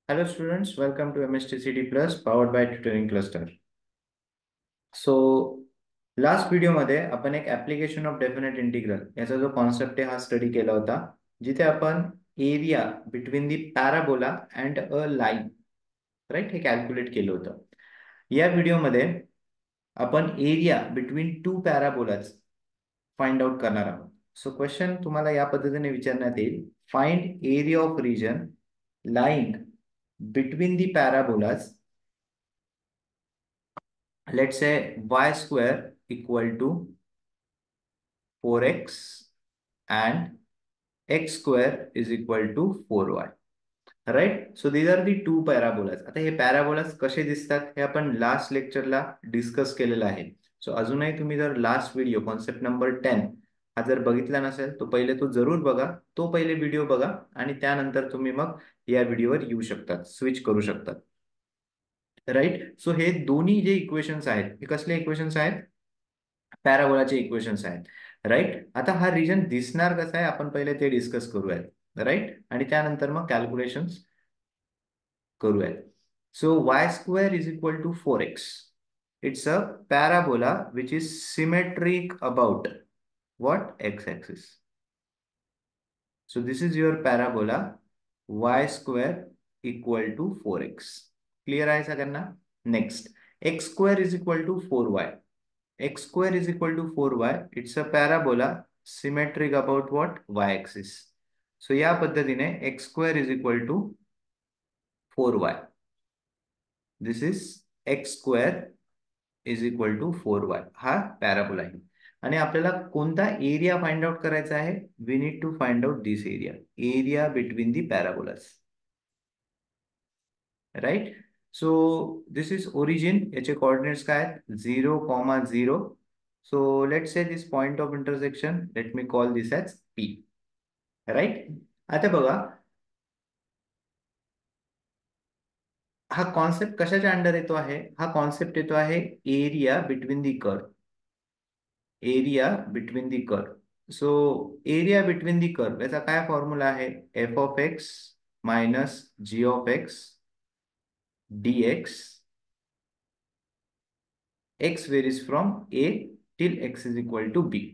Hello students, welcome to MSTCD Plus powered by Tutoring Cluster. So last व्हिडिओमध्ये आपण एक application of definite integral याचा जो concept आहे हा स्टडी केला होता, जिथे आपण area between the parabola and a line right हे कॅल्क्युलेट केलं होतं. या व्हिडिओमध्ये आपण area between two parabolas find out करणार आहोत. सो क्वेश्चन तुम्हाला या पद्धतीने विचारण्यात येईल, find area of region lying between the parabolas. Let's say y square equal to 4x and x square is equal to 4y. Right. So these are the two parabolas. आता हे parabolas कसे दिसतात हे आपण लास्ट लेक्चरला डिस्कस केलेलं आहे. सो अजूनही तुम्ही जर लास्ट व्हिडिओ कॉन्सेप्ट नंबर 10 हा जर बघितला नसेल तो पहिले तो जरूर बघा. तो पहिले व्हिडिओ बघा आणि त्यानंतर तुम्ही मग या व्हिडिओवर येऊ शकतात, स्विच करू शकतात. राईट. सो हे दोन्ही जे इक्वेशन्स आहेत हे कसले इक्वेशन्स आहेत? पॅराबोलाचे इक्वेशन्स आहेत. राईट. आता हा रिजन दिसणार कसा आहे आपण पहिले ते डिस्कस करूयात. राईट. आणि त्यानंतर मग कॅल्क्युलेशन्स करूयात. So y square is equal to 4x. It's a parabola which is symmetric about what x axis. So this is your parabola y square equal to 4x. Clear आहे सगळ्यांना? Next, x square is equal to 4y. X square is equal to 4y. It's a parabola symmetric about what? Y axis. So या पद्धतीने x square is equal to 4y. This is x square is equal to 4y. हा parabola आहे आणि आपल्याला कोणता area find out करायचा आहे? We need to find out this area between the parabolas. Right. So this is origin. याचे coordinates काय आहेत? 0,0. So let say this point of intersection, let me call this as P. Right. आता बघा, हा concept कशाच्या under येतो आहे? हा कॉन्सेप्ट येतो आहे area between the curve. Area between the curve. So area between the curve याचा काय फॉर्म्युला आहे? F of x minus g of x dx x varies from a till x is equal to b.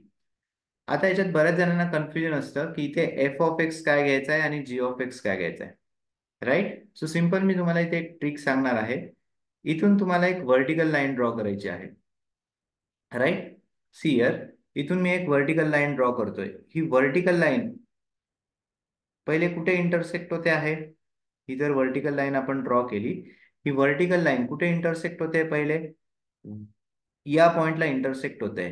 आता याच्यात बऱ्याच जणांना confusion असतं की इथे एफ ऑफ एक्स काय घ्यायचा आहे आणि जी ऑफ एक्स काय घ्यायचा आहे. राईट. सो सिंपल मी तुम्हाला इथे एक ट्रिक सांगणार आहे. इथून तुम्हाला एक व्हर्टिकल लाईन ड्रॉ करायची आहे. राईट. सी हियर, इथून मी एक व्हर्टिकल लाईन ड्रॉ करतोय. ही व्हर्टिकल लाईन पहिले कुठे इंटरसेक्ट होते आहे? ही जर व्हर्टिकल लाईन आपण ड्रॉ केली, ही व्हर्टिकल लाईन कुठे इंटरसेक्ट होते? पहिले या पॉइंटला इंटरसेक्ट होते.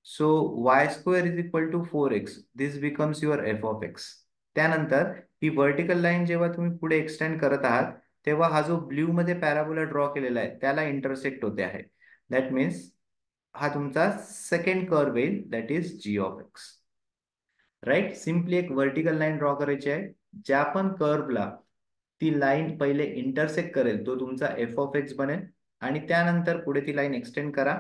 So y square is equal to 4x. This becomes your f of x. त्यानंतर ही व्हर्टिकल लाईन जेव्हा तुम्ही पुढे एक्सटेंड करत आहात तेव्हा हा जो ब्ल्यू मध्ये पॅराबोला ड्रॉ केलेला आहे त्याला इंटरसेक्ट होते आहे. दॅट मीन्स हा तुमचा सेकंड कर्व येईल, that is g of x. Right. Simply एक व्हर्टिकल लाईन ड्रॉ करायची आहे. ज्या पण कर्वला ती लाईन पहिले इंटरसेक्ट करेल तो तुमचा एफ ऑफ एक्स बनेल आणि त्यानंतर पुढे ती लाईन एक्सटेंड करा.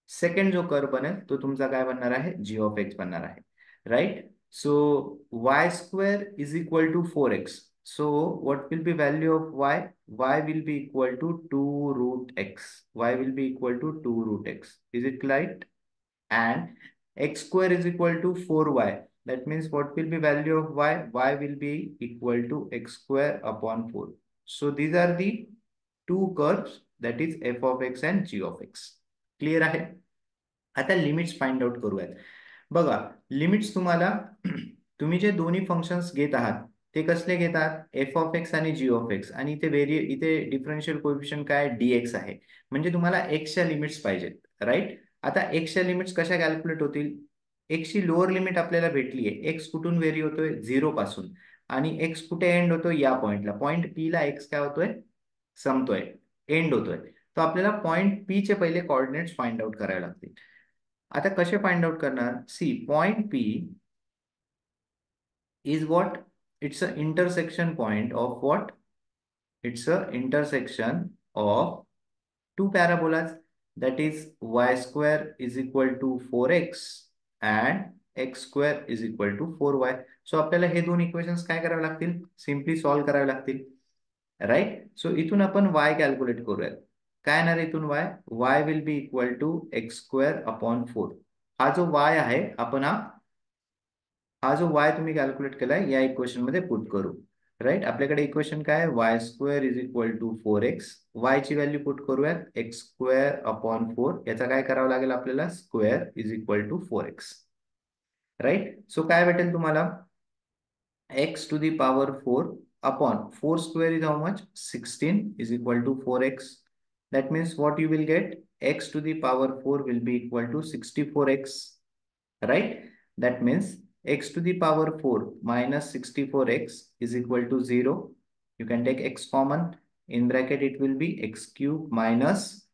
सेकंड जो कर्व बनेल तो तुमचा काय बनणार आहे? जी ऑफ एक्स बनणार आहे. Right. So y square is equal to 4x. So what will be value of y? Y will be equal to 2 root x. Y will be equal to 2 root x. Is it right? And x square is equal to 4y. That means what will be value of y? Y will be equal to x square upon 4. So these are the two curves, that is f of x and g of x. Clear आहे? आता limits find out करूयात. बघा, limits तुम्हाला तुम्ही जे दोन्ही functions घेत आहात ते कसले घेतात? एफ ऑफ एक्स आणि जी ऑफ एक्स. आणि इथे डिफरन्शियल कोएफिशियंट काय? dx आहे. म्हणजे तुम्हाला एक्सच्या लिमिट्स पाहिजेत. राईट. आता एक्सच्या लिमिट्स कशा कॅल्क्युलेट होतील? एक्सची लोअर लिमिट आपल्याला भेटली आहे. एक्स कुठून व्हेरी होतोय? 0 पासून. आणि एक्स कुठे एंड होतोय? या पॉइंटला. पॉइंट पी ला एक्स काय होतोय? संपतोय, एंड होतोय. तर आपल्याला पॉइंट पी चे पहिले कोऑर्डिनेट्स फाइंड आउट करावे लागतील. आता कसे फाइंड आउट करणार? See, point P is what? It's a intersection point of what? It's a intersection of two parabolas. that is y square is equal to 4x and x square is equal to 4y. सो आपल्याला हे दोन equations काय करावे लागतील? Simply solve करावे लागतील. Right. सो इथून आपण y calculate करूयात. काय येणार इथून y will be equal to x square upon 4. हा जो y आहे आपण हा जो y तुम्ही कॅल्क्युलेट केलाय या इक्वेशन मध्ये पुट करू. राईट. आपल्याकडे इक्वेशन काय आहे, y square is equal to 4x. y ची व्हॅल्यू पुट करूयात एक्स स्क्वेअर अपॉन 4. याचा काय करावं लागेल आपल्याला, square is equal to 4x. Right. So काय भेटेल तुम्हाला, x to the power 4 upon 4 square is how much, 16 is equal to 4x. That means what you will get, x to the power 4 will be equal to 64x, right? That means x to the power 4 minus 64x is equal to 0. You can take x common. In bracket it will be x cube minus,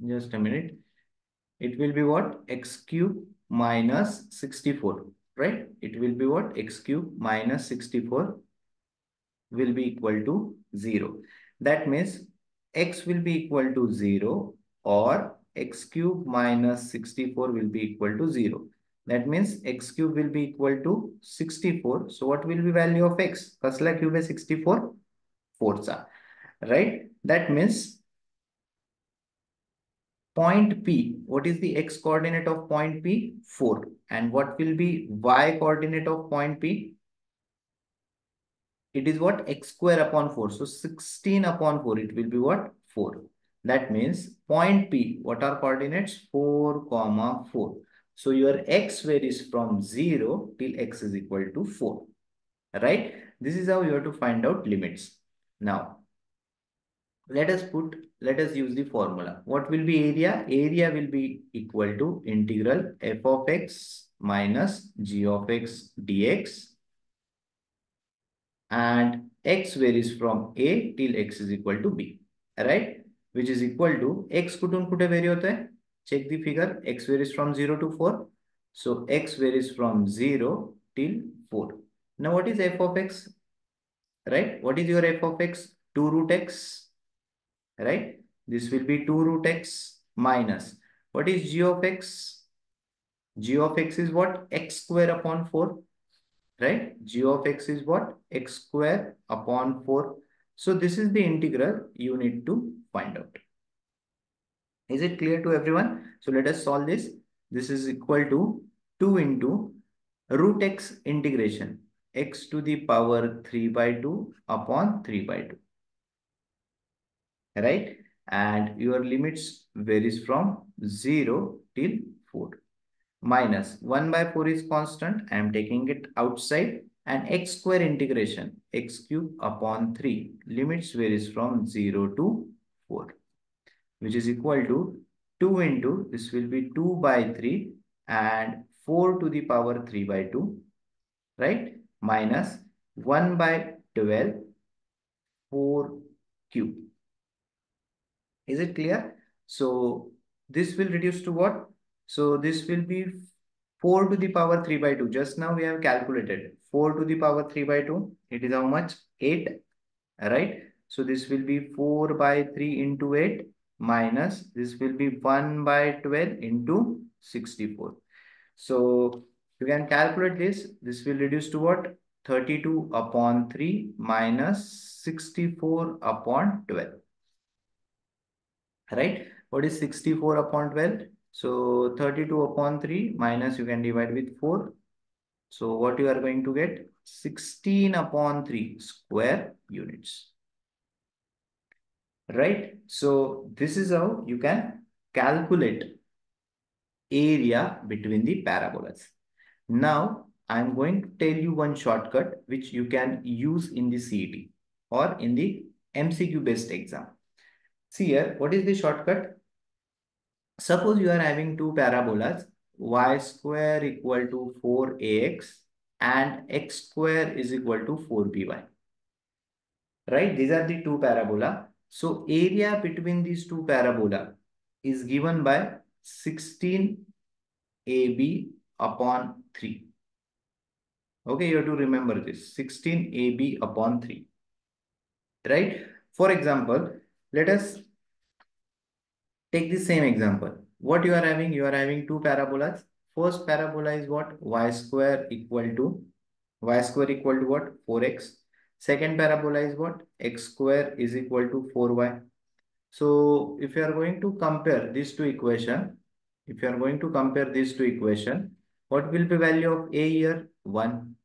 just a minute, it will be what, x cube minus 64, right? It will be what, x cube minus 64 will be equal to 0. That means x will be equal to 0 or x cube minus 64 will be equal to 0. That means x cube will be equal to 64. So what will be value of x? Kasla cube is 64? 4 चा. Right? That means point P, what is the x coordinate of point P? 4. And what will be y coordinate of point P? It is what, x square upon 4. So 16 upon 4, it will be what, 4. That means point P, what are coordinates? 4, comma 4. So your x varies from 0 till x is equal to 4. Right? This is how you have to find out limits. Now, let us use the formula. What will be area? Area will be equal to integral f of x minus g of x dx, and x varies from a till x is equal to b, right? Which is equal to x कुठून कुठे vary होता है? Check the figure. X varies from 0 to 4. So x varies from 0 till 4. Now what is f of x? Right? What is your f of x? 2 root x. Right? This will be 2 root x minus. What is g of x? G of x is what? X square upon 4. Right? G of x is what? X square upon 4. So this is the integral you need to find out. Is it clear to everyone? So let us solve this. This is equal to 2 into root x integration, x to the power 3 by 2 upon 3 by 2. Right? And your limits varies from 0 till 4. Minus 1 by 4 is constant. I am taking it outside. And x square integration, x cube upon 3, limits varies from 0 to 4, which is equal to 2 into, this will be 2 by 3 and 4 to the power 3 by 2, right? Minus 1 by 12, 4 cube. Is it clear? So this will reduce to what? So this will be 4 to the power 3 by 2. Just now we have calculated 4 to the power 3 by 2. It is how much? 8. Right? So this will be 4 by 3 into 8 minus this will be 1 by 12 into 64. So you can calculate this. This will reduce to what? 32 upon 3 minus 64 upon 12. Right? What is 64 upon 12? So 32 upon 3 minus you can divide with 4. So what you are going to get? 16 upon 3 square units. Right? So this is how you can calculate area between the parabolas. Now I am going to tell you one shortcut which you can use in the CET or in the MCQ based exam. See here, what is the shortcut? Suppose you are having two parabolas, y square equal to 4ax and x square is equal to 4by. Right? These are the two parabola. So area between these two parabola is given by 16ab upon 3. Okay, you have to remember this, 16ab upon 3. Right? For example, let us take the same example. What you are having? You are having two parabolas. First parabola is what? Y square equal to what? 4x. Second parabola is what? X square is equal to 4y. So if you are going to compare these two equation, what will be value of a here? 1.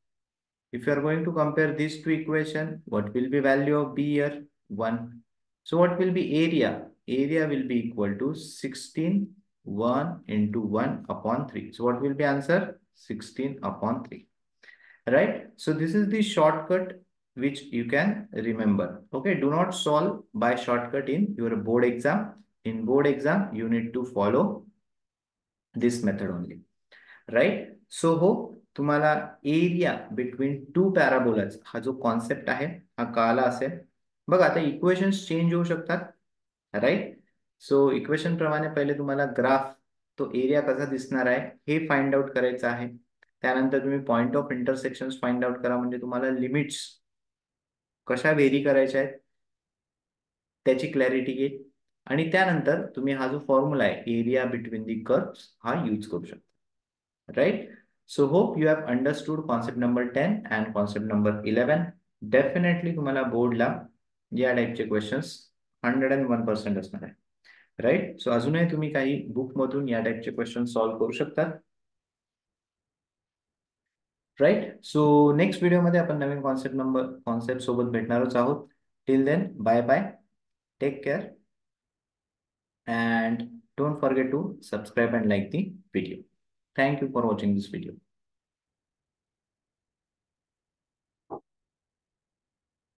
If you are going to compare these two equation, what will be value of b here? 1. So what will be area? Area will be equal to 16, 1 into 1 upon 3. So what will be answer? 16 upon 3. Right? So this is the shortcut which you can remember. Okay, do not solve by shortcut in your board exam. In board exam, you need to follow this method only. Right. So हो, तुम्हाला area between two parabolas हा जो concept आहे हा कळाला असेल. बघा आता इक्वेशन्स चेंज होऊ शकतात. राईट. सो इक्वेशन प्रमाणे पहिले तुम्हाला ग्राफ, तो एरिया कसा दिसणार आहे हे फाइंड आउट करायचं आहे. त्यानंतर तुम्ही point of intersection find out करा, म्हणजे तुम्हाला लिमिट्स कशा व्हेरी करायच्या आहेत त्याची क्लॅरिटी येईल. आणि त्यानंतर तुम्ही हा जो फॉर्म्युला आहे एरिया बिटवीन दी कर्व्स हा यूज करू शकता. Right? So hope you have understood concept number 10 and concept number 11. Definitely तुम्हाला बोर्डला या टाईपचे क्वेश्चन्स 101% असणार आहे. राईट. सो अजूनही तुम्ही काही बुक मधून या टाईपचे क्वेश्चन सॉल्व्ह करू शकता. राईट. सो नेक्स्ट व्हिडिओमध्ये आपण नवीन कॉन्सेप्ट सोबत भेटणारच आहोत. Till then, bye bye, take care, and don't forget to subscribe and like the video. Thank you for watching this video.